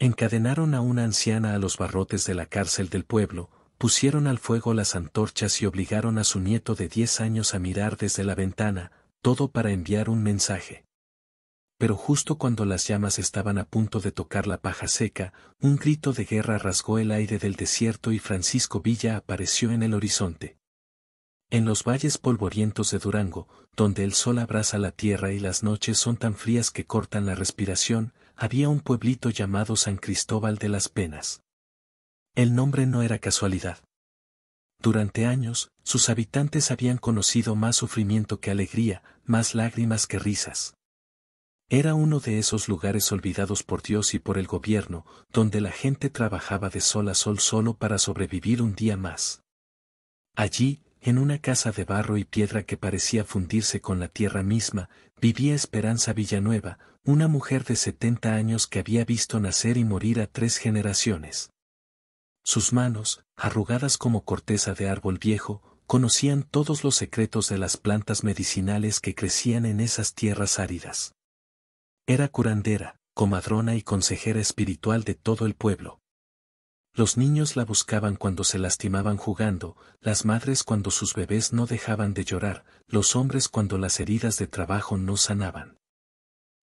Encadenaron a una anciana a los barrotes de la cárcel del pueblo, pusieron al fuego las antorchas y obligaron a su nieto de 10 años a mirar desde la ventana, todo para enviar un mensaje. Pero justo cuando las llamas estaban a punto de tocar la paja seca, un grito de guerra rasgó el aire del desierto y Francisco Villa apareció en el horizonte. En los valles polvorientos de Durango, donde el sol abraza la tierra y las noches son tan frías que cortan la respiración, había un pueblito llamado San Cristóbal de las Penas. El nombre no era casualidad. Durante años, sus habitantes habían conocido más sufrimiento que alegría, más lágrimas que risas. Era uno de esos lugares olvidados por Dios y por el gobierno, donde la gente trabajaba de sol a sol solo para sobrevivir un día más. Allí, en una casa de barro y piedra que parecía fundirse con la tierra misma, vivía Esperanza Villanueva, una mujer de 70 años que había visto nacer y morir a 3 generaciones. Sus manos, arrugadas como corteza de árbol viejo, conocían todos los secretos de las plantas medicinales que crecían en esas tierras áridas. Era curandera, comadrona y consejera espiritual de todo el pueblo. Los niños la buscaban cuando se lastimaban jugando, las madres cuando sus bebés no dejaban de llorar, los hombres cuando las heridas de trabajo no sanaban.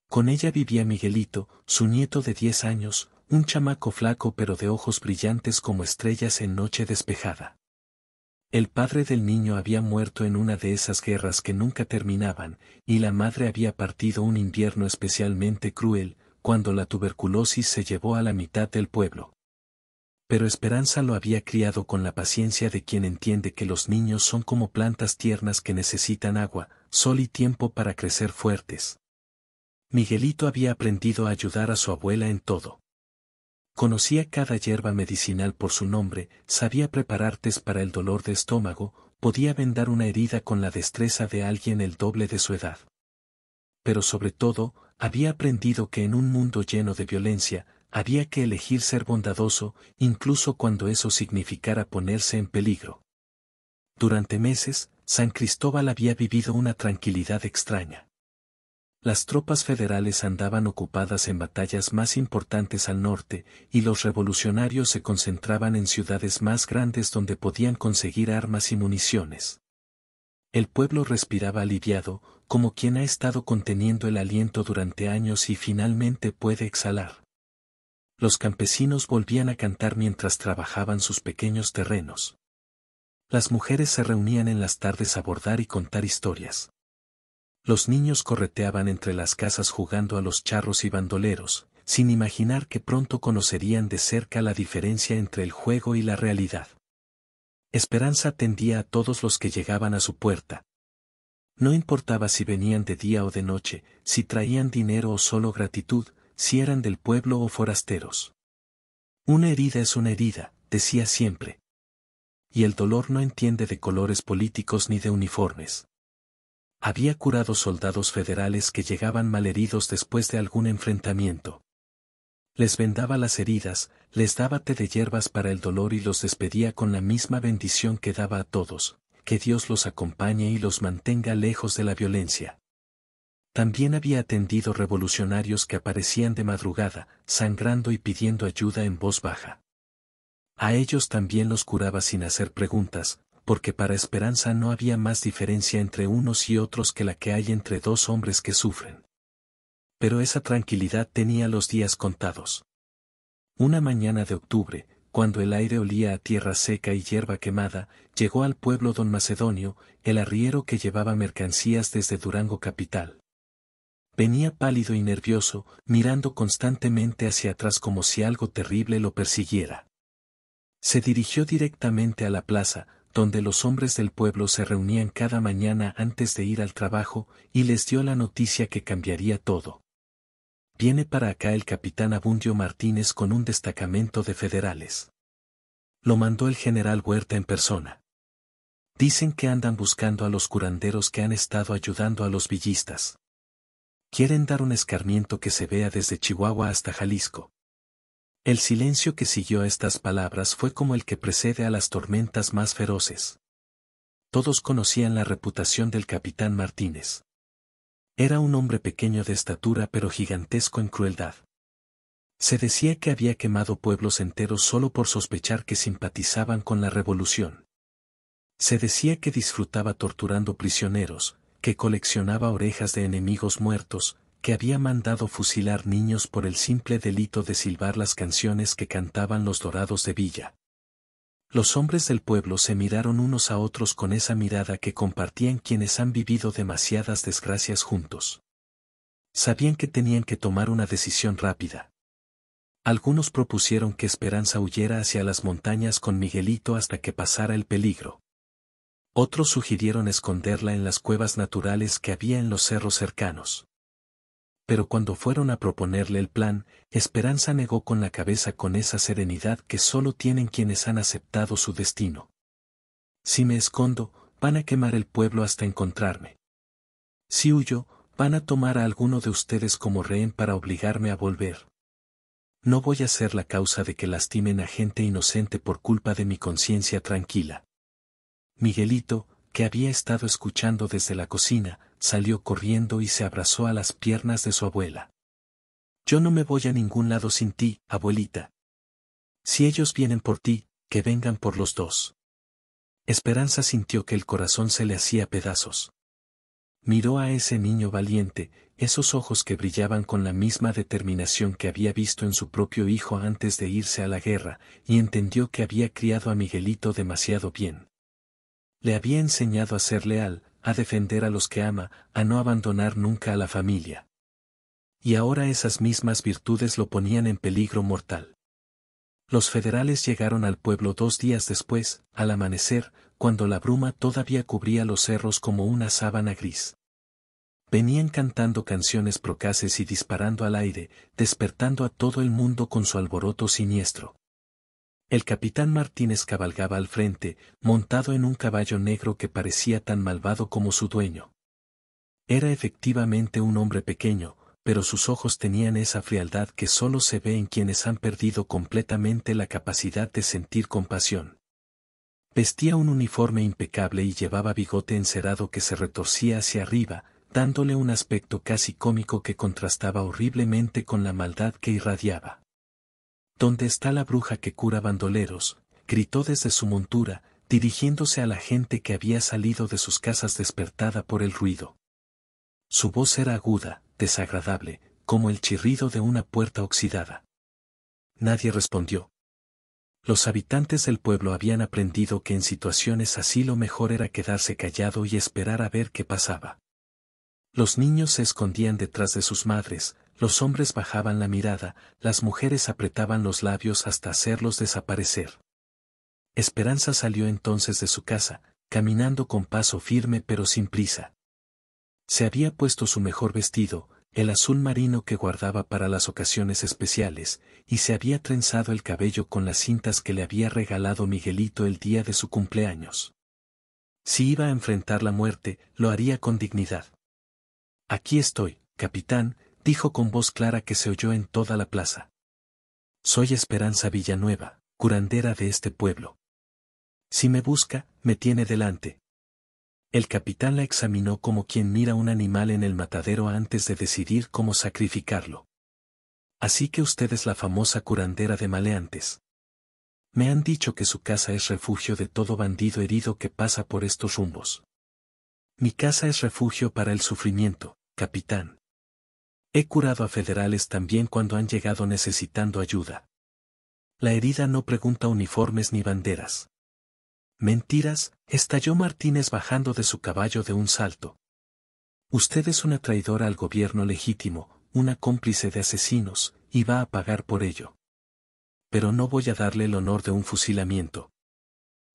Con ella vivía Miguelito, su nieto de 10 años, un chamaco flaco pero de ojos brillantes como estrellas en noche despejada. El padre del niño había muerto en una de esas guerras que nunca terminaban, y la madre había partido un invierno especialmente cruel, cuando la tuberculosis se llevó a la mitad del pueblo. Pero Esperanza lo había criado con la paciencia de quien entiende que los niños son como plantas tiernas que necesitan agua, sol y tiempo para crecer fuertes. Miguelito había aprendido a ayudar a su abuela en todo. Conocía cada hierba medicinal por su nombre, sabía preparar tés para el dolor de estómago, podía vendar una herida con la destreza de alguien el doble de su edad. Pero sobre todo, había aprendido que en un mundo lleno de violencia, había que elegir ser bondadoso, incluso cuando eso significara ponerse en peligro. Durante meses, San Cristóbal había vivido una tranquilidad extraña. Las tropas federales andaban ocupadas en batallas más importantes al norte, y los revolucionarios se concentraban en ciudades más grandes donde podían conseguir armas y municiones. El pueblo respiraba aliviado, como quien ha estado conteniendo el aliento durante años y finalmente puede exhalar. Los campesinos volvían a cantar mientras trabajaban sus pequeños terrenos. Las mujeres se reunían en las tardes a bordar y contar historias. Los niños correteaban entre las casas jugando a los charros y bandoleros, sin imaginar que pronto conocerían de cerca la diferencia entre el juego y la realidad. Esperanza atendía a todos los que llegaban a su puerta. No importaba si venían de día o de noche, si traían dinero o solo gratitud, si eran del pueblo o forasteros. Una herida es una herida, decía siempre. Y el dolor no entiende de colores políticos ni de uniformes. Había curado soldados federales que llegaban malheridos después de algún enfrentamiento. Les vendaba las heridas, les daba té de hierbas para el dolor y los despedía con la misma bendición que daba a todos, que Dios los acompañe y los mantenga lejos de la violencia. También había atendido revolucionarios que aparecían de madrugada, sangrando y pidiendo ayuda en voz baja. A ellos también los curaba sin hacer preguntas, porque para Esperanza no había más diferencia entre unos y otros que la que hay entre dos hombres que sufren. Pero esa tranquilidad tenía los días contados. Una mañana de octubre, cuando el aire olía a tierra seca y hierba quemada, llegó al pueblo don Macedonio, el arriero que llevaba mercancías desde Durango capital. Venía pálido y nervioso, mirando constantemente hacia atrás como si algo terrible lo persiguiera. Se dirigió directamente a la plaza, donde los hombres del pueblo se reunían cada mañana antes de ir al trabajo, y les dio la noticia que cambiaría todo. Viene para acá el capitán Abundio Martínez con un destacamento de federales. Lo mandó el general Huerta en persona. Dicen que andan buscando a los curanderos que han estado ayudando a los villistas. Quieren dar un escarmiento que se vea desde Chihuahua hasta Jalisco. El silencio que siguió a estas palabras fue como el que precede a las tormentas más feroces. Todos conocían la reputación del capitán Martínez. Era un hombre pequeño de estatura pero gigantesco en crueldad. Se decía que había quemado pueblos enteros solo por sospechar que simpatizaban con la revolución. Se decía que disfrutaba torturando prisioneros, que coleccionaba orejas de enemigos muertos, que había mandado fusilar niños por el simple delito de silbar las canciones que cantaban los dorados de Villa. Los hombres del pueblo se miraron unos a otros con esa mirada que compartían quienes han vivido demasiadas desgracias juntos. Sabían que tenían que tomar una decisión rápida. Algunos propusieron que Esperanza huyera hacia las montañas con Miguelito hasta que pasara el peligro. Otros sugirieron esconderla en las cuevas naturales que había en los cerros cercanos. Pero cuando fueron a proponerle el plan, Esperanza negó con la cabeza con esa serenidad que solo tienen quienes han aceptado su destino. Si me escondo, van a quemar el pueblo hasta encontrarme. Si huyo, van a tomar a alguno de ustedes como rehén para obligarme a volver. No voy a ser la causa de que lastimen a gente inocente por culpa de mi conciencia tranquila. Miguelito, que había estado escuchando desde la cocina, salió corriendo y se abrazó a las piernas de su abuela. Yo no me voy a ningún lado sin ti, abuelita. Si ellos vienen por ti, que vengan por los dos. Esperanza sintió que el corazón se le hacía pedazos. Miró a ese niño valiente, esos ojos que brillaban con la misma determinación que había visto en su propio hijo antes de irse a la guerra, y entendió que había criado a Miguelito demasiado bien. Le había enseñado a ser leal, a defender a los que ama, a no abandonar nunca a la familia. Y ahora esas mismas virtudes lo ponían en peligro mortal. Los federales llegaron al pueblo 2 días después, al amanecer, cuando la bruma todavía cubría los cerros como una sábana gris. Venían cantando canciones procaces y disparando al aire, despertando a todo el mundo con su alboroto siniestro. El capitán Martínez cabalgaba al frente, montado en un caballo negro que parecía tan malvado como su dueño. Era efectivamente un hombre pequeño, pero sus ojos tenían esa frialdad que solo se ve en quienes han perdido completamente la capacidad de sentir compasión. Vestía un uniforme impecable y llevaba bigote encerado que se retorcía hacia arriba, dándole un aspecto casi cómico que contrastaba horriblemente con la maldad que irradiaba. ¿Dónde está la bruja que cura bandoleros?, gritó desde su montura, dirigiéndose a la gente que había salido de sus casas despertada por el ruido. Su voz era aguda, desagradable, como el chirrido de una puerta oxidada. Nadie respondió. Los habitantes del pueblo habían aprendido que en situaciones así lo mejor era quedarse callado y esperar a ver qué pasaba. Los niños se escondían detrás de sus madres, los hombres bajaban la mirada, las mujeres apretaban los labios hasta hacerlos desaparecer. Esperanza salió entonces de su casa, caminando con paso firme pero sin prisa. Se había puesto su mejor vestido, el azul marino que guardaba para las ocasiones especiales, y se había trenzado el cabello con las cintas que le había regalado Miguelito el día de su cumpleaños. Si iba a enfrentar la muerte, lo haría con dignidad. Aquí estoy, capitán, dijo con voz clara que se oyó en toda la plaza. Soy Esperanza Villanueva, curandera de este pueblo. Si me busca, me tiene delante. El capitán la examinó como quien mira un animal en el matadero antes de decidir cómo sacrificarlo. Así que usted es la famosa curandera de maleantes. Me han dicho que su casa es refugio de todo bandido herido que pasa por estos rumbos. Mi casa es refugio para el sufrimiento, capitán. He curado a federales también cuando han llegado necesitando ayuda. La herida no pregunta uniformes ni banderas. Mentiras, estalló Martínez bajando de su caballo de un salto. Usted es una traidora al gobierno legítimo, una cómplice de asesinos, y va a pagar por ello. Pero no voy a darle el honor de un fusilamiento.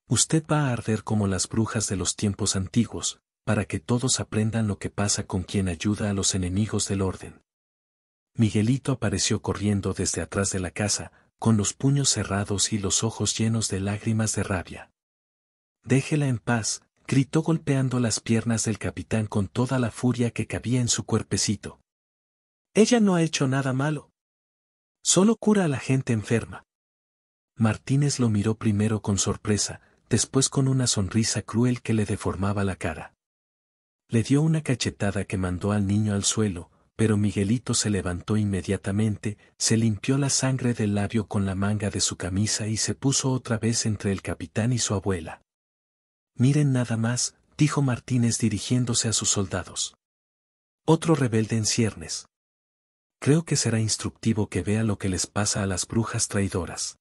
Usted va a arder como las brujas de los tiempos antiguos, para que todos aprendan lo que pasa con quien ayuda a los enemigos del orden. Miguelito apareció corriendo desde atrás de la casa, con los puños cerrados y los ojos llenos de lágrimas de rabia. Déjela en paz, gritó golpeando las piernas del capitán con toda la furia que cabía en su cuerpecito. Ella no ha hecho nada malo. Solo cura a la gente enferma. Martínez lo miró primero con sorpresa, después con una sonrisa cruel que le deformaba la cara. Le dio una cachetada que mandó al niño al suelo, pero Miguelito se levantó inmediatamente, se limpió la sangre del labio con la manga de su camisa y se puso otra vez entre el capitán y su abuela. Miren nada más, dijo Martínez dirigiéndose a sus soldados. Otro rebelde en ciernes. Creo que será instructivo que vea lo que les pasa a las brujas traidoras.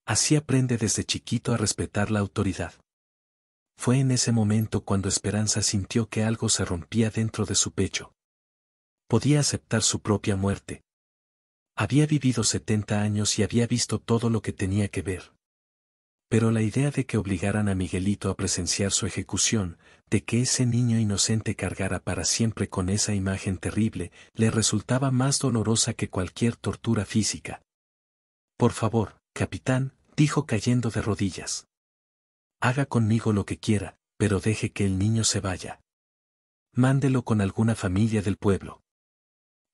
Así aprende desde chiquito a respetar la autoridad. Fue en ese momento cuando Esperanza sintió que algo se rompía dentro de su pecho. Podía aceptar su propia muerte. Había vivido 70 años y había visto todo lo que tenía que ver. Pero la idea de que obligaran a Miguelito a presenciar su ejecución, de que ese niño inocente cargara para siempre con esa imagen terrible, le resultaba más dolorosa que cualquier tortura física. Por favor, capitán, dijo cayendo de rodillas. Haga conmigo lo que quiera, pero deje que el niño se vaya. Mándelo con alguna familia del pueblo.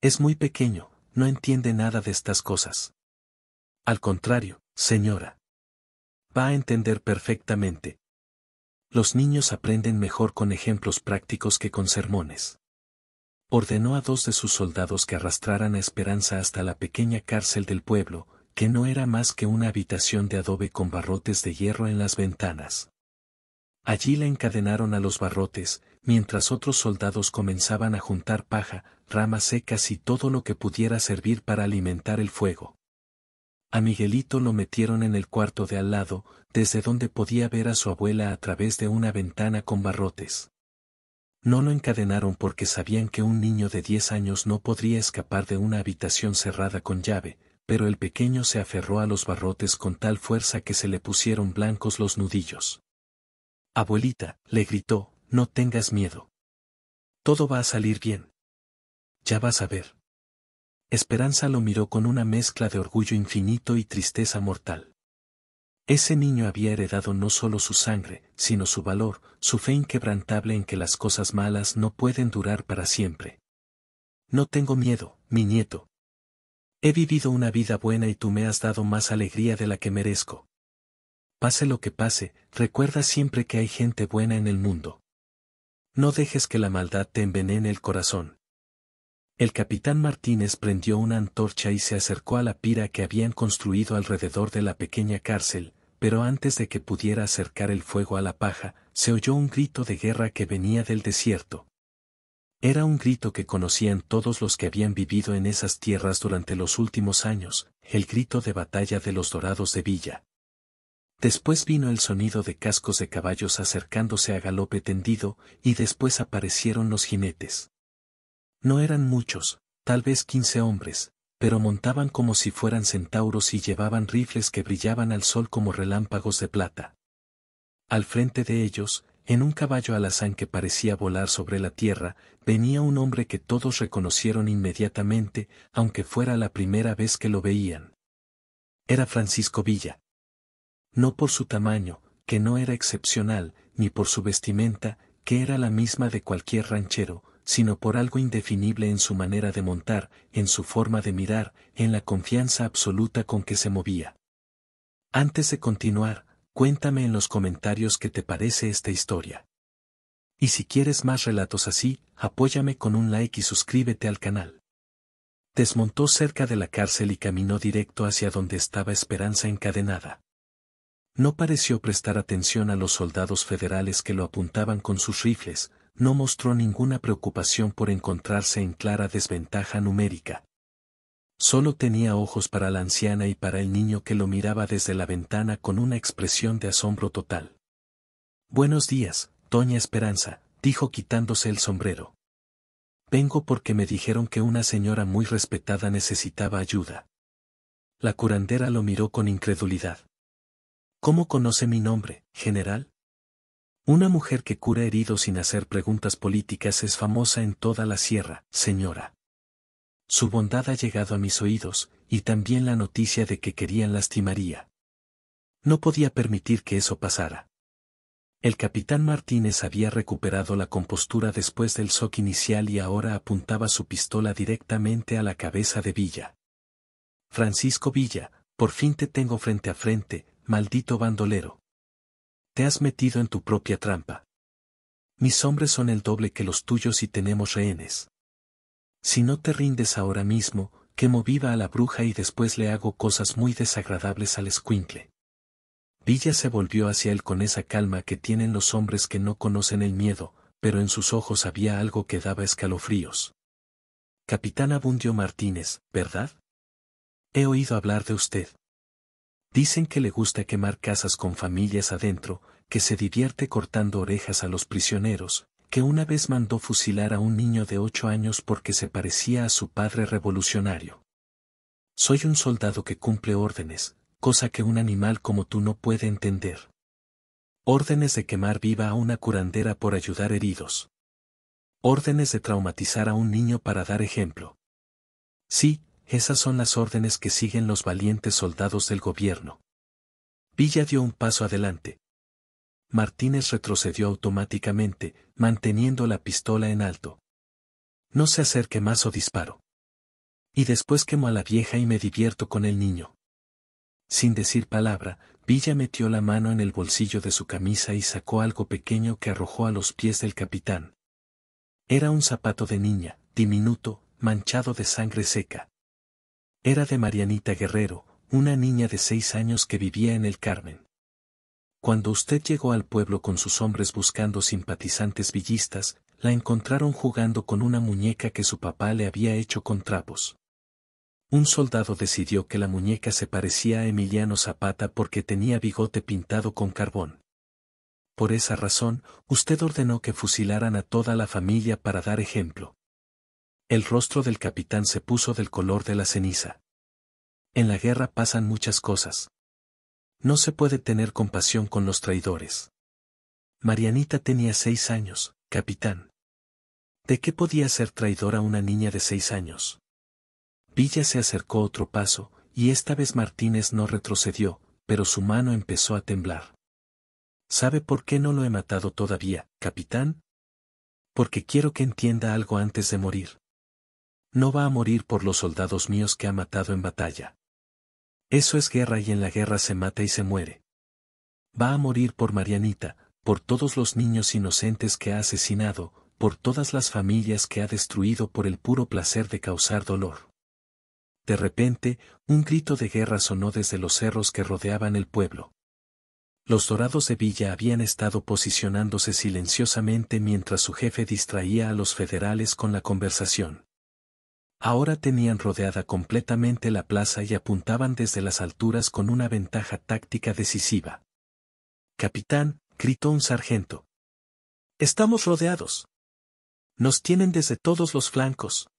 Es muy pequeño, no entiende nada de estas cosas. Al contrario, señora. Va a entender perfectamente. Los niños aprenden mejor con ejemplos prácticos que con sermones. Ordenó a 2 de sus soldados que arrastraran a Esperanza hasta la pequeña cárcel del pueblo, que no era más que una habitación de adobe con barrotes de hierro en las ventanas. Allí la encadenaron a los barrotes, mientras otros soldados comenzaban a juntar paja, ramas secas y todo lo que pudiera servir para alimentar el fuego. A Miguelito lo metieron en el cuarto de al lado, desde donde podía ver a su abuela a través de una ventana con barrotes. No lo encadenaron porque sabían que un niño de 10 años no podría escapar de una habitación cerrada con llave, pero el pequeño se aferró a los barrotes con tal fuerza que se le pusieron blancos los nudillos. Abuelita, le gritó, no tengas miedo. Todo va a salir bien. Ya vas a ver. Esperanza lo miró con una mezcla de orgullo infinito y tristeza mortal. Ese niño había heredado no solo su sangre, sino su valor, su fe inquebrantable en que las cosas malas no pueden durar para siempre. No tengo miedo, mi nieto. He vivido una vida buena y tú me has dado más alegría de la que merezco. Pase lo que pase, recuerda siempre que hay gente buena en el mundo. No dejes que la maldad te envenene el corazón. El capitán Martínez prendió una antorcha y se acercó a la pira que habían construido alrededor de la pequeña cárcel, pero antes de que pudiera acercar el fuego a la paja, se oyó un grito de guerra que venía del desierto. Era un grito que conocían todos los que habían vivido en esas tierras durante los últimos años, el grito de batalla de los Dorados de Villa. Después vino el sonido de cascos de caballos acercándose a galope tendido, y después aparecieron los jinetes. No eran muchos, tal vez 15 hombres, pero montaban como si fueran centauros y llevaban rifles que brillaban al sol como relámpagos de plata. Al frente de ellos, en un caballo alazán que parecía volar sobre la tierra, venía un hombre que todos reconocieron inmediatamente, aunque fuera la primera vez que lo veían. Era Francisco Villa. No por su tamaño, que no era excepcional, ni por su vestimenta, que era la misma de cualquier ranchero, sino por algo indefinible en su manera de montar, en su forma de mirar, en la confianza absoluta con que se movía. Antes de continuar, cuéntame en los comentarios qué te parece esta historia. Y si quieres más relatos así, apóyame con un like y suscríbete al canal. Desmontó cerca de la cárcel y caminó directo hacia donde estaba Esperanza encadenada. No pareció prestar atención a los soldados federales que lo apuntaban con sus rifles, no mostró ninguna preocupación por encontrarse en clara desventaja numérica. Solo tenía ojos para la anciana y para el niño que lo miraba desde la ventana con una expresión de asombro total. Buenos días, doña Esperanza, dijo quitándose el sombrero. Vengo porque me dijeron que una señora muy respetada necesitaba ayuda. La curandera lo miró con incredulidad. ¿Cómo conoce mi nombre, general? Una mujer que cura heridos sin hacer preguntas políticas es famosa en toda la sierra, señora. Su bondad ha llegado a mis oídos, y también la noticia de que querían lastimaría. No podía permitir que eso pasara. El capitán Martínez había recuperado la compostura después del shock inicial y ahora apuntaba su pistola directamente a la cabeza de Villa. Francisco Villa, por fin te tengo frente a frente, maldito bandolero. Te has metido en tu propia trampa. Mis hombres son el doble que los tuyos y tenemos rehenes. Si no te rindes ahora mismo, quemo viva a la bruja y después le hago cosas muy desagradables al escuincle. Villa se volvió hacia él con esa calma que tienen los hombres que no conocen el miedo, pero en sus ojos había algo que daba escalofríos. Capitán Abundio Martínez, ¿verdad? He oído hablar de usted. Dicen que le gusta quemar casas con familias adentro, que se divierte cortando orejas a los prisioneros, que una vez mandó fusilar a un niño de 8 años porque se parecía a su padre revolucionario. Soy un soldado que cumple órdenes, cosa que un animal como tú no puede entender. Órdenes de quemar viva a una curandera por ayudar heridos. Órdenes de traumatizar a un niño para dar ejemplo. Sí, esas son las órdenes que siguen los valientes soldados del gobierno. Villa dio un paso adelante. Martínez retrocedió automáticamente, manteniendo la pistola en alto. No se acerque más o disparo. Y después quemo a la vieja y me divierto con el niño. Sin decir palabra, Villa metió la mano en el bolsillo de su camisa y sacó algo pequeño que arrojó a los pies del capitán. Era un zapato de niña, diminuto, manchado de sangre seca. Era de Marianita Guerrero, una niña de 6 años que vivía en el Carmen. Cuando usted llegó al pueblo con sus hombres buscando simpatizantes villistas, la encontraron jugando con una muñeca que su papá le había hecho con trapos. Un soldado decidió que la muñeca se parecía a Emiliano Zapata porque tenía bigote pintado con carbón. Por esa razón, usted ordenó que fusilaran a toda la familia para dar ejemplo. El rostro del capitán se puso del color de la ceniza. En la guerra pasan muchas cosas. No se puede tener compasión con los traidores. Marianita tenía 6 años, capitán. ¿De qué podía ser traidora una niña de 6 años? Villa se acercó otro paso, y esta vez Martínez no retrocedió, pero su mano empezó a temblar. ¿Sabe por qué no lo he matado todavía, capitán? Porque quiero que entienda algo antes de morir. No va a morir por los soldados míos que ha matado en batalla. Eso es guerra y en la guerra se mata y se muere. Va a morir por Marianita, por todos los niños inocentes que ha asesinado, por todas las familias que ha destruido por el puro placer de causar dolor. De repente, un grito de guerra sonó desde los cerros que rodeaban el pueblo. Los Dorados de Villa habían estado posicionándose silenciosamente mientras su jefe distraía a los federales con la conversación. Ahora tenían rodeada completamente la plaza y apuntaban desde las alturas con una ventaja táctica decisiva. «Capitán», gritó un sargento. «Estamos rodeados. Nos tienen desde todos los flancos».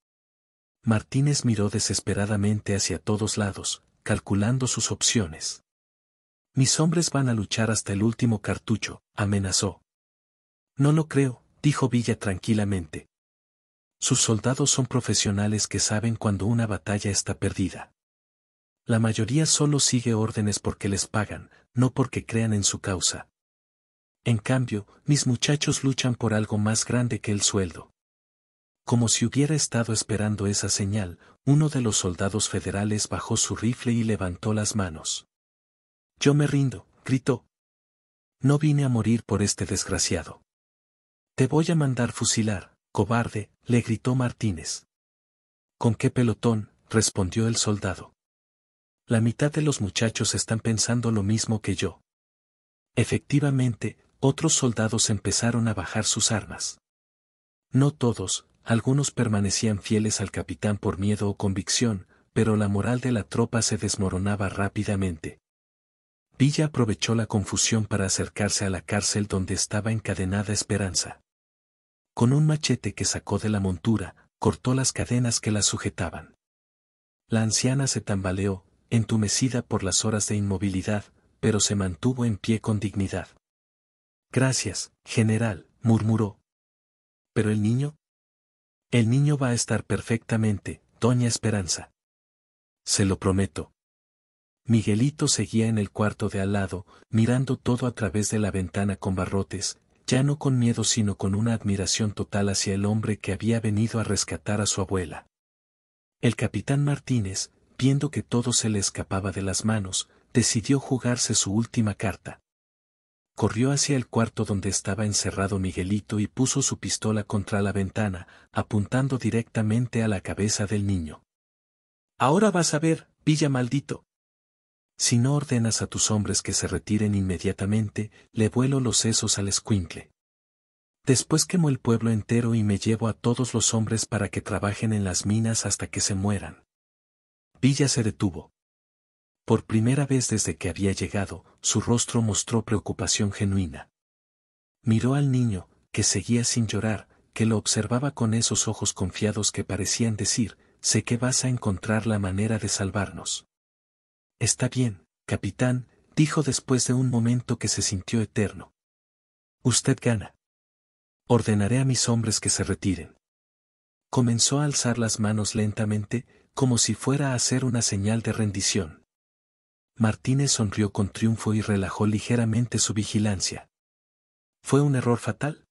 Martínez miró desesperadamente hacia todos lados, calculando sus opciones. «Mis hombres van a luchar hasta el último cartucho», amenazó. «No lo creo», dijo Villa tranquilamente. «Sus soldados son profesionales que saben cuando una batalla está perdida. La mayoría solo sigue órdenes porque les pagan, no porque crean en su causa. En cambio, mis muchachos luchan por algo más grande que el sueldo». Como si hubiera estado esperando esa señal, uno de los soldados federales bajó su rifle y levantó las manos. «Yo me rindo», gritó. «No vine a morir por este desgraciado». «Te voy a mandar fusilar, cobarde», le gritó Martínez. «¿Con qué pelotón?», respondió el soldado. «La mitad de los muchachos están pensando lo mismo que yo». Efectivamente, otros soldados empezaron a bajar sus armas. No todos, algunos permanecían fieles al capitán por miedo o convicción, pero la moral de la tropa se desmoronaba rápidamente. Villa aprovechó la confusión para acercarse a la cárcel donde estaba encadenada Esperanza. Con un machete que sacó de la montura, cortó las cadenas que la sujetaban. La anciana se tambaleó, entumecida por las horas de inmovilidad, pero se mantuvo en pie con dignidad. «Gracias, general», murmuró. «¿Pero el niño?» «El niño va a estar perfectamente, doña Esperanza. Se lo prometo». Miguelito seguía en el cuarto de al lado, mirando todo a través de la ventana con barrotes, ya no con miedo sino con una admiración total hacia el hombre que había venido a rescatar a su abuela. El capitán Martínez, viendo que todo se le escapaba de las manos, decidió jugarse su última carta. Corrió hacia el cuarto donde estaba encerrado Miguelito y puso su pistola contra la ventana, apuntando directamente a la cabeza del niño. «Ahora vas a ver, pilla maldito. Si no ordenas a tus hombres que se retiren inmediatamente, le vuelo los sesos al escuincle. Después quemo el pueblo entero y me llevo a todos los hombres para que trabajen en las minas hasta que se mueran». Villa se detuvo. Por primera vez desde que había llegado, su rostro mostró preocupación genuina. Miró al niño, que seguía sin llorar, que lo observaba con esos ojos confiados que parecían decir: «Sé que vas a encontrar la manera de salvarnos». «Está bien, capitán», dijo después de un momento que se sintió eterno. «Usted gana. Ordenaré a mis hombres que se retiren». Comenzó a alzar las manos lentamente, como si fuera a hacer una señal de rendición. Martínez sonrió con triunfo y relajó ligeramente su vigilancia. ¿Fue un error fatal?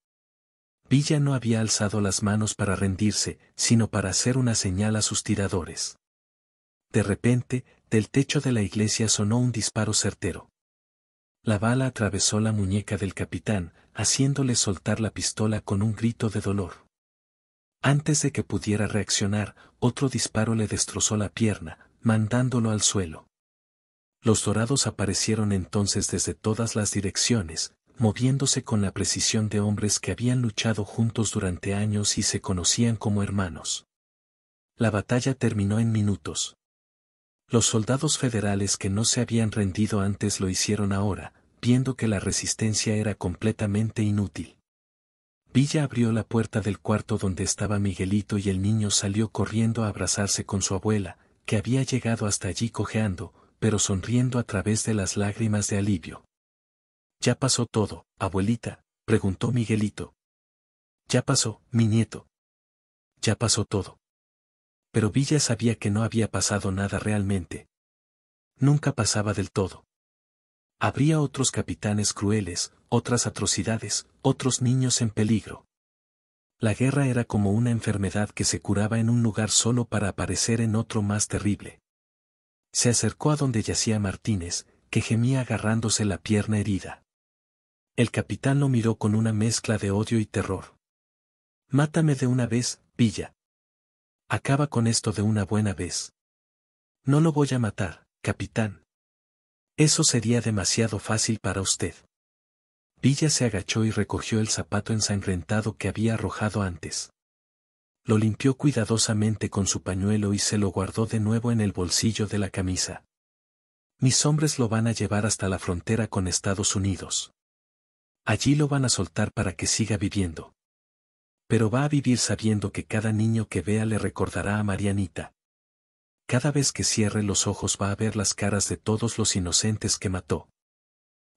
Villa no había alzado las manos para rendirse, sino para hacer una señal a sus tiradores. De repente, del techo de la iglesia sonó un disparo certero. La bala atravesó la muñeca del capitán, haciéndole soltar la pistola con un grito de dolor. Antes de que pudiera reaccionar, otro disparo le destrozó la pierna, mandándolo al suelo. Los dorados aparecieron entonces desde todas las direcciones, moviéndose con la precisión de hombres que habían luchado juntos durante años y se conocían como hermanos. La batalla terminó en minutos. Los soldados federales que no se habían rendido antes lo hicieron ahora, viendo que la resistencia era completamente inútil. Villa abrió la puerta del cuarto donde estaba Miguelito y el niño salió corriendo a abrazarse con su abuela, que había llegado hasta allí cojeando, pero sonriendo a través de las lágrimas de alivio. «¿Ya pasó todo, abuelita?», preguntó Miguelito. «Ya pasó, mi nieto. Ya pasó todo». Pero Villa sabía que no había pasado nada realmente. Nunca pasaba del todo. Habría otros capitanes crueles, otras atrocidades, otros niños en peligro. La guerra era como una enfermedad que se curaba en un lugar solo para aparecer en otro más terrible. Se acercó a donde yacía Martínez, que gemía agarrándose la pierna herida. El capitán lo miró con una mezcla de odio y terror. «Mátame de una vez, Villa. Acaba con esto de una buena vez». «No lo voy a matar, capitán. Eso sería demasiado fácil para usted». Villa se agachó y recogió el zapato ensangrentado que había arrojado antes. Lo limpió cuidadosamente con su pañuelo y se lo guardó de nuevo en el bolsillo de la camisa. «Mis hombres lo van a llevar hasta la frontera con Estados Unidos. Allí lo van a soltar para que siga viviendo. Pero va a vivir sabiendo que cada niño que vea le recordará a Marianita. Cada vez que cierre los ojos va a ver las caras de todos los inocentes que mató.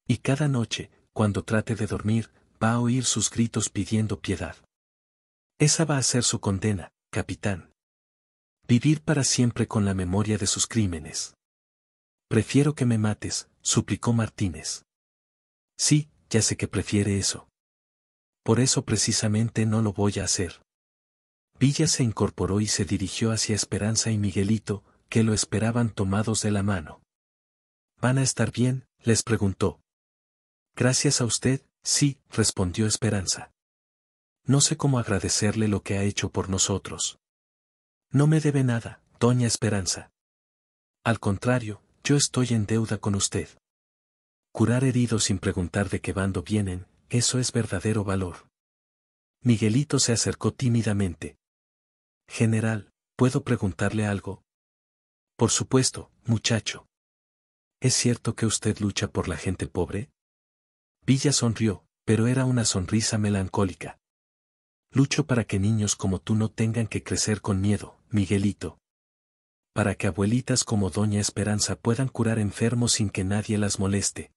Y cada noche, cuando trate de dormir, va a oír sus gritos pidiendo piedad. Esa va a ser su condena, capitán. Vivir para siempre con la memoria de sus crímenes». «Prefiero que me mates», suplicó Martínez. «Sí, ya sé que prefiere eso. Por eso precisamente no lo voy a hacer». Villa se incorporó y se dirigió hacia Esperanza y Miguelito, que lo esperaban tomados de la mano. «¿Van a estar bien?», les preguntó. «Gracias a usted, sí», respondió Esperanza. «No sé cómo agradecerle lo que ha hecho por nosotros». «No me debe nada, doña Esperanza. Al contrario, yo estoy en deuda con usted. Curar heridos sin preguntar de qué bando vienen, eso es verdadero valor». Miguelito se acercó tímidamente. «General, ¿puedo preguntarle algo?». «Por supuesto, muchacho». «¿Es cierto que usted lucha por la gente pobre?». Villa sonrió, pero era una sonrisa melancólica. «Lucho para que niños como tú no tengan que crecer con miedo, Miguelito. Para que abuelitas como doña Esperanza puedan curar enfermos sin que nadie las moleste.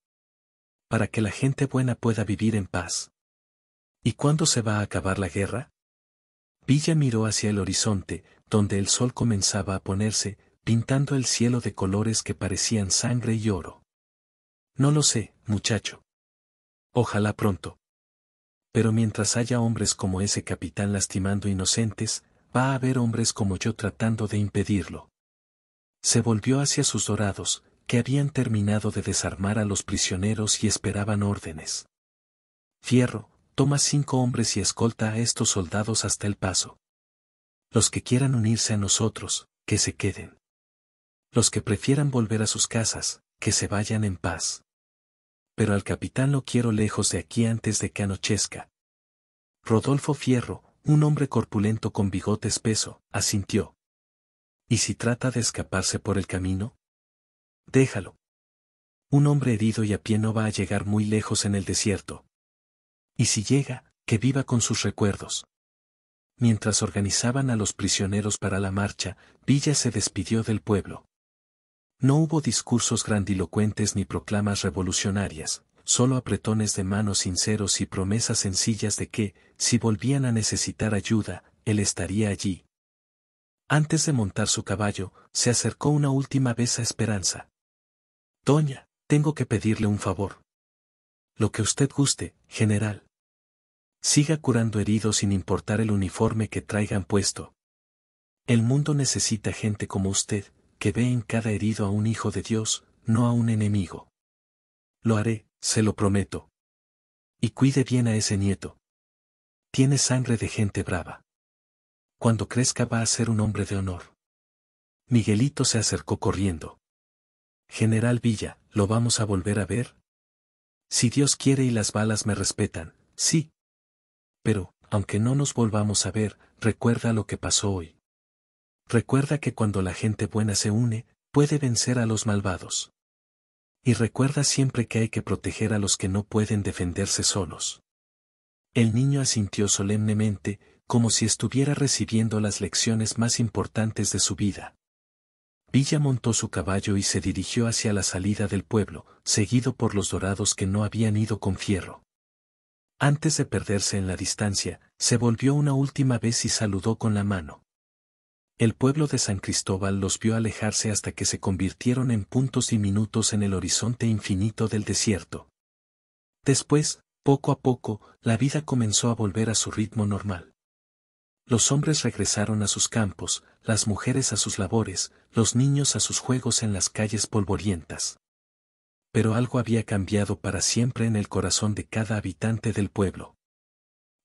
Para que la gente buena pueda vivir en paz». «¿Y cuándo se va a acabar la guerra?». Villa miró hacia el horizonte, donde el sol comenzaba a ponerse, pintando el cielo de colores que parecían sangre y oro. «No lo sé, muchacho. Ojalá pronto. Pero mientras haya hombres como ese capitán lastimando inocentes, va a haber hombres como yo tratando de impedirlo». Se volvió hacia sus dorados, que habían terminado de desarmar a los prisioneros y esperaban órdenes. Fierro, toma 5 hombres y escolta a estos soldados hasta el paso. Los que quieran unirse a nosotros, que se queden. Los que prefieran volver a sus casas, que se vayan en paz. Pero al capitán lo quiero lejos de aquí antes de que anochezca. Rodolfo Fierro, un hombre corpulento con bigote espeso, asintió. ¿Y si trata de escaparse por el camino? Déjalo. Un hombre herido y a pie no va a llegar muy lejos en el desierto. Y si llega, que viva con sus recuerdos. Mientras organizaban a los prisioneros para la marcha, Villa se despidió del pueblo. No hubo discursos grandilocuentes ni proclamas revolucionarias, solo apretones de manos sinceros y promesas sencillas de que, si volvían a necesitar ayuda, él estaría allí. Antes de montar su caballo, se acercó una última vez a Esperanza. Doña, tengo que pedirle un favor. Lo que usted guste, general. Siga curando heridos sin importar el uniforme que traigan puesto. El mundo necesita gente como usted, que ve en cada herido a un hijo de Dios, no a un enemigo. Lo haré, se lo prometo. Y cuide bien a ese nieto. Tiene sangre de gente brava. Cuando crezca va a ser un hombre de honor. Miguelito se acercó corriendo. General Villa, ¿lo vamos a volver a ver? Si Dios quiere y las balas me respetan, sí. Pero, aunque no nos volvamos a ver, recuerda lo que pasó hoy. Recuerda que cuando la gente buena se une, puede vencer a los malvados. Y recuerda siempre que hay que proteger a los que no pueden defenderse solos. El niño asintió solemnemente, como si estuviera recibiendo las lecciones más importantes de su vida. Villa montó su caballo y se dirigió hacia la salida del pueblo, seguido por los dorados que no habían ido con Fierro. Antes de perderse en la distancia, se volvió una última vez y saludó con la mano. El pueblo de San Cristóbal los vio alejarse hasta que se convirtieron en puntos diminutos en el horizonte infinito del desierto. Después, poco a poco, la vida comenzó a volver a su ritmo normal. Los hombres regresaron a sus campos, las mujeres a sus labores, los niños a sus juegos en las calles polvorientas. Pero algo había cambiado para siempre en el corazón de cada habitante del pueblo.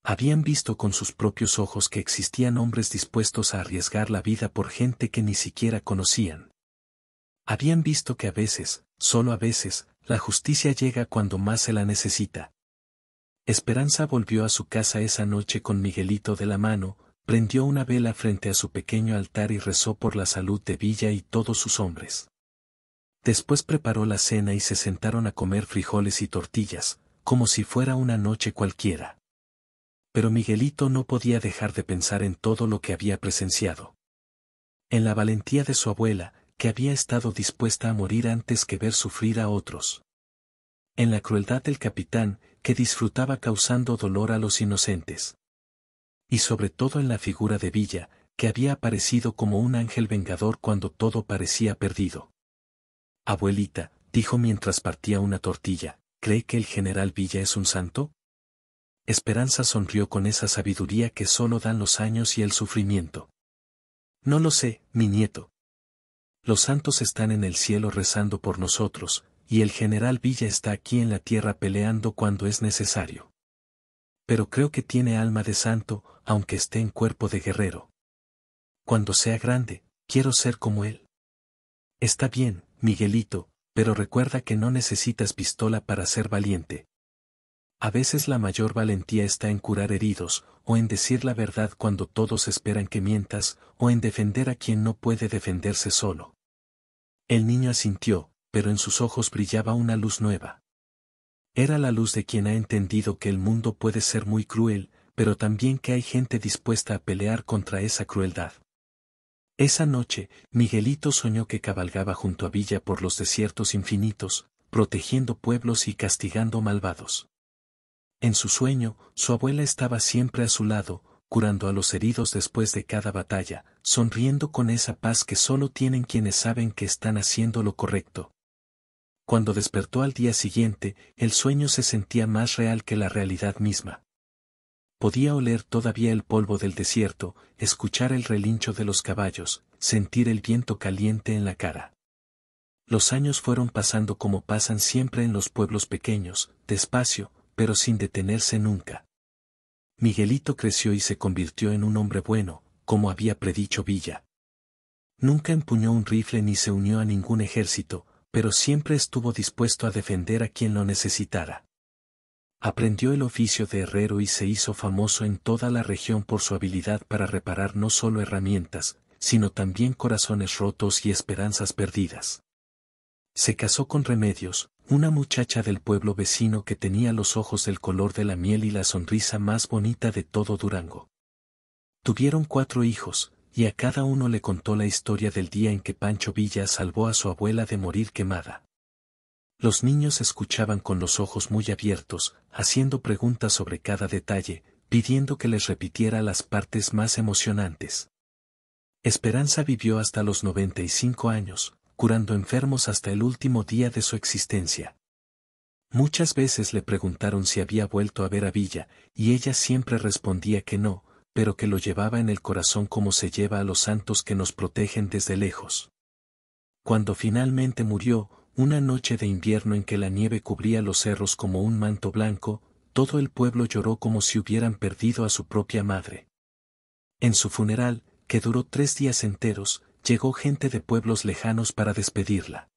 Habían visto con sus propios ojos que existían hombres dispuestos a arriesgar la vida por gente que ni siquiera conocían. Habían visto que a veces, solo a veces, la justicia llega cuando más se la necesita. Esperanza volvió a su casa esa noche con Miguelito de la mano, prendió una vela frente a su pequeño altar y rezó por la salud de Villa y todos sus hombres. Después preparó la cena y se sentaron a comer frijoles y tortillas, como si fuera una noche cualquiera. Pero Miguelito no podía dejar de pensar en todo lo que había presenciado. En la valentía de su abuela, que había estado dispuesta a morir antes que ver sufrir a otros. En la crueldad del capitán, que disfrutaba causando dolor a los inocentes. Y sobre todo en la figura de Villa, que había aparecido como un ángel vengador cuando todo parecía perdido. Abuelita, dijo mientras partía una tortilla, ¿cree que el general Villa es un santo? Esperanza sonrió con esa sabiduría que solo dan los años y el sufrimiento. No lo sé, mi nieto. Los santos están en el cielo rezando por nosotros, y el general Villa está aquí en la tierra peleando cuando es necesario. Pero creo que tiene alma de santo, aunque esté en cuerpo de guerrero. Cuando sea grande, quiero ser como él. Está bien, Miguelito, pero recuerda que no necesitas pistola para ser valiente. A veces la mayor valentía está en curar heridos, o en decir la verdad cuando todos esperan que mientas, o en defender a quien no puede defenderse solo. El niño asintió, pero en sus ojos brillaba una luz nueva. Era la luz de quien ha entendido que el mundo puede ser muy cruel, pero también que hay gente dispuesta a pelear contra esa crueldad. Esa noche, Miguelito soñó que cabalgaba junto a Villa por los desiertos infinitos, protegiendo pueblos y castigando malvados. En su sueño, su abuela estaba siempre a su lado, curando a los heridos después de cada batalla, sonriendo con esa paz que solo tienen quienes saben que están haciendo lo correcto. Cuando despertó al día siguiente, el sueño se sentía más real que la realidad misma. Podía oler todavía el polvo del desierto, escuchar el relincho de los caballos, sentir el viento caliente en la cara. Los años fueron pasando como pasan siempre en los pueblos pequeños, despacio, pero sin detenerse nunca. Miguelito creció y se convirtió en un hombre bueno, como había predicho Villa. Nunca empuñó un rifle ni se unió a ningún ejército, pero siempre estuvo dispuesto a defender a quien lo necesitara. Aprendió el oficio de herrero y se hizo famoso en toda la región por su habilidad para reparar no solo herramientas, sino también corazones rotos y esperanzas perdidas. Se casó con Remedios, una muchacha del pueblo vecino que tenía los ojos del color de la miel y la sonrisa más bonita de todo Durango. Tuvieron 4 hijos, y a cada uno le contó la historia del día en que Pancho Villa salvó a su abuela de morir quemada. Los niños escuchaban con los ojos muy abiertos, haciendo preguntas sobre cada detalle, pidiendo que les repitiera las partes más emocionantes. Esperanza vivió hasta los 95 años, curando enfermos hasta el último día de su existencia. Muchas veces le preguntaron si había vuelto a ver a Villa, y ella siempre respondía que no, pero que lo llevaba en el corazón como se lleva a los santos que nos protegen desde lejos. Cuando finalmente murió, una noche de invierno en que la nieve cubría los cerros como un manto blanco, todo el pueblo lloró como si hubieran perdido a su propia madre. En su funeral, que duró 3 días enteros, llegó gente de pueblos lejanos para despedirla.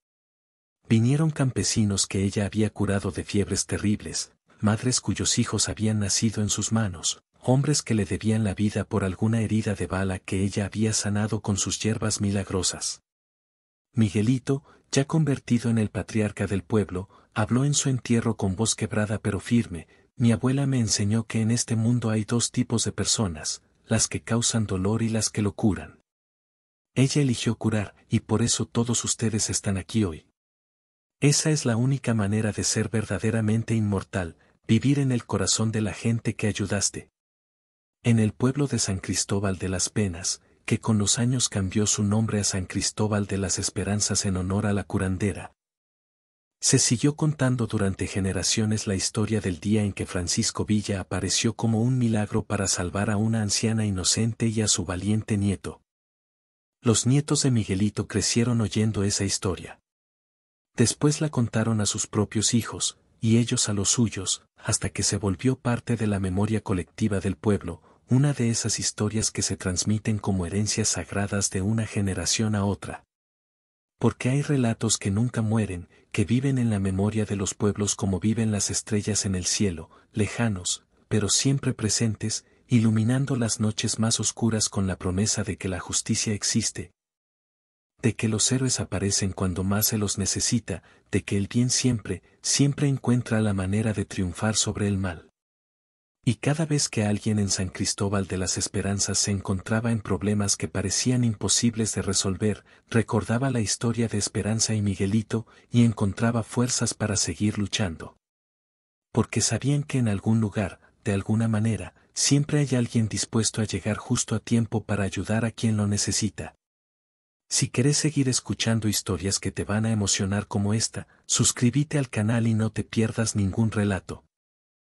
Vinieron campesinos que ella había curado de fiebres terribles, madres cuyos hijos habían nacido en sus manos, hombres que le debían la vida por alguna herida de bala que ella había sanado con sus hierbas milagrosas. Miguelito, ya convertido en el patriarca del pueblo, habló en su entierro con voz quebrada pero firme: mi abuela me enseñó que en este mundo hay 2 tipos de personas, las que causan dolor y las que lo curan. Ella eligió curar, y por eso todos ustedes están aquí hoy. Esa es la única manera de ser verdaderamente inmortal, vivir en el corazón de la gente que ayudaste. En el pueblo de San Cristóbal de las Penas, que con los años cambió su nombre a San Cristóbal de las Esperanzas en honor a la curandera, se siguió contando durante generaciones la historia del día en que Francisco Villa apareció como un milagro para salvar a una anciana inocente y a su valiente nieto. Los nietos de Miguelito crecieron oyendo esa historia. Después la contaron a sus propios hijos, y ellos a los suyos, hasta que se volvió parte de la memoria colectiva del pueblo, una de esas historias que se transmiten como herencias sagradas de una generación a otra. Porque hay relatos que nunca mueren, que viven en la memoria de los pueblos como viven las estrellas en el cielo, lejanos, pero siempre presentes, iluminando las noches más oscuras con la promesa de que la justicia existe, de que los héroes aparecen cuando más se los necesita, de que el bien siempre, siempre encuentra la manera de triunfar sobre el mal. Y cada vez que alguien en San Cristóbal de las Esperanzas se encontraba en problemas que parecían imposibles de resolver, recordaba la historia de Esperanza y Miguelito, y encontraba fuerzas para seguir luchando. Porque sabían que en algún lugar, de alguna manera, siempre hay alguien dispuesto a llegar justo a tiempo para ayudar a quien lo necesita. Si querés seguir escuchando historias que te van a emocionar como esta, suscríbete al canal y no te pierdas ningún relato.